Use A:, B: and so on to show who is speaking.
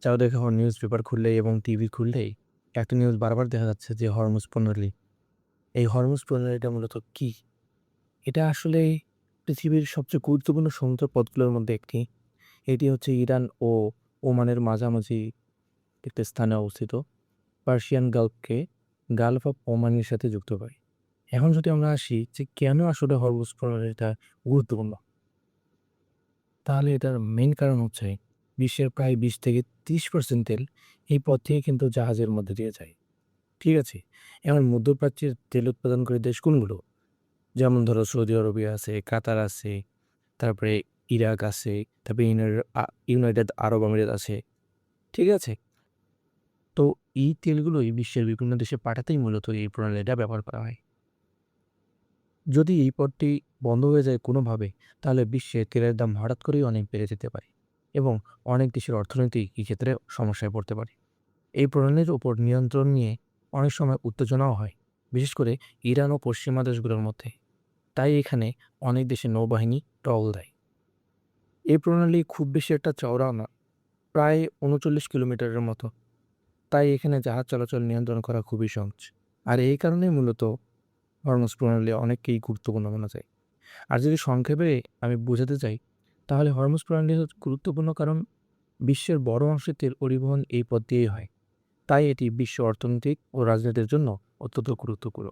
A: চারদিকে এখন news paper খুললেই এবং টিভি খুললেই একটা নিউজ বারবার দেখা যাচ্ছে যে হরমুজ প্রণালী। এই হরমুজ প্রণালীটা মূলত কী? এটা আসলে পৃথিবীর সবচেয়ে গুরুত্বপূর্ণ সমুদ্র পথগুলোর মধ্যে একটি। এটি হচ্ছে ইরান ও ওমানের মাঝামাঝি একটা স্থানে অবস্থিত। পার্সিয়ান গালফকে গালফ অফ ওমানের সাথে যুক্ত করে। এখন যদি আমরা আসি যে কেন আসলে হরমুজ প্রণালীটা গুরুত্বপূর্ণ? তাহলে এটার মেইন কারণ হচ্ছে বিশ্বের প্রায় 20-30% তেল এই পথ থেকে কিন্তু জাহাজের মধ্যে দিয়ে যায়। ঠিক আছে? এখন মধ্যপ্রাচ্যের তেল উৎপাদনকারী দেশ কোনগুলো? যেমন ধরো সৌদি আরবিয়া আছে, কাতার আছে, তারপরে ইরাক আছে, তারপরে ইউনাইটেড আরব আমিরাত আছে। ঠিক আছে? তো এই তেলগুলোই বিশ্বের বিভিন্ন দেশে পাঠাতেই মূলত এই প্রণালীটা ব্যবহার করা হয়। যদি এই পথটি বন্ধ হয়ে যায় কোনোভাবে, তাহলে বিশ্বে তেলের দাম হঠাৎ করেই অনেক বেড়ে যেতে পারে এবং অনেক দেশের অর্থনীতি এক্ষেত্রে সমস্যায় পড়তে পারে। এই প্রণালীর উপর নিয়ন্ত্রণ নিয়ে অনেক সময় উত্তেজনাও হয়, বিশেষ করে ইরান ও পশ্চিমা দেশগুলোর মধ্যে। তাই এখানে অনেক দেশে নৌবাহিনী টহল দেয়। এই প্রণালী খুব বেশি একটা চওড়াও না, প্রায় ৩৯ কিলোমিটারের মতো। তাই এখানে জাহাজ চলাচল নিয়ন্ত্রণ করা খুবই সহজ। আর এই কারণেই মূলত হরমুজ প্রণালী অনেককেই গুরুত্বপূর্ণ মনে যায়। আর যদি সংক্ষেপে আমি বোঝাতে চাই, তাহলে হরমুজ প্রণালী হচ্ছে গুরুত্বপূর্ণ কারণ বিশ্বের বড় অংশের তেল পরিবহন এই পথ দিয়েই হয়। তাই এটি বিশ্ব অর্থনৈতিক ও রাজনীতির জন্য অত্যন্ত গুরুত্বপূর্ণ।